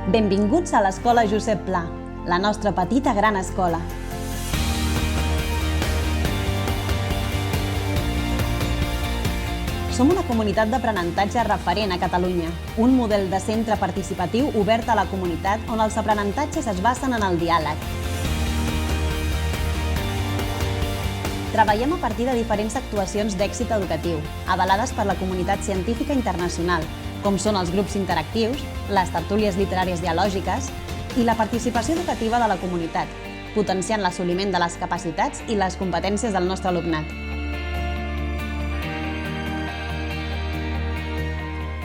Benvinguts a l'Escola Josep Pla, la nostra petita gran escola. Som una comunitat d'aprenentatge referent a Catalunya, un model de centre participatiu obert a la comunitat on els aprenentatges es basen en el diàleg. Treballem a partir de diferents actuacions d'èxit educatiu, avalades per la comunitat científica internacional, com són els grups interactius, les tertúlies literàries dialògiques i la participació educativa de la comunitat, potenciant l'assoliment de les capacitats i les competències del nostre alumnat.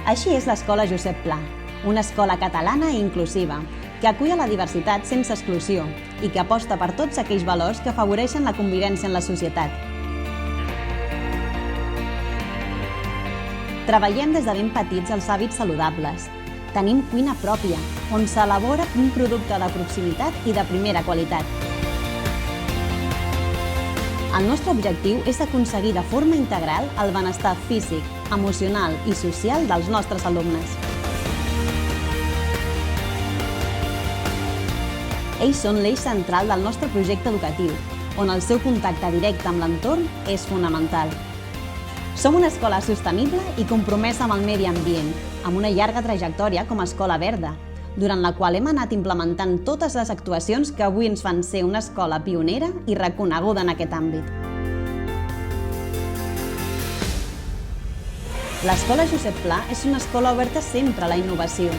Així és l'Escola Josep Pla, una escola catalana i inclusiva, que acull a la diversitat sense exclusió i que aposta per tots aquells valors que afavoreixen la convivència en la societat. Treballem des de ben petits els hàbits saludables. Tenim cuina pròpia, on s'elabora un producte de proximitat i de primera qualitat. El nostre objectiu és aconseguir de forma integral el benestar físic, emocional i social dels nostres alumnes. Ells són l'eix central del nostre projecte educatiu, on el seu contacte directe amb l'entorn és fonamental. Som una escola sostenible i compromesa amb el medi ambient, amb una llarga trajectòria com a escola verda, durant la qual hem anat implementant totes les actuacions que avui ens fan ser una escola pionera i reconeguda en aquest àmbit. L'Escola Josep Pla és una escola oberta sempre a la innovació.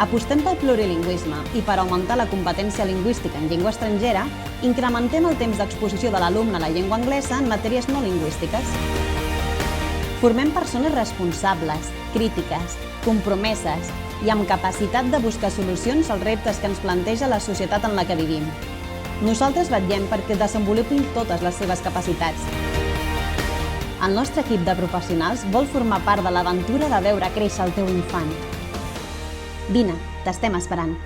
Apostem pel plurilingüisme i per augmentar la competència lingüística en llengua estrangera, incrementem el temps d'exposició de l'alumne a la llengua anglesa en matèries no lingüístiques. Formem persones responsables, crítiques, compromeses i amb capacitat de buscar solucions als reptes que ens planteja la societat en la que vivim. Nosaltres vetllem perquè desenvolupin totes les seves capacitats. El nostre equip de professionals vol formar part de l'aventura de veure créixer el teu infant. Vine, t'estem esperant.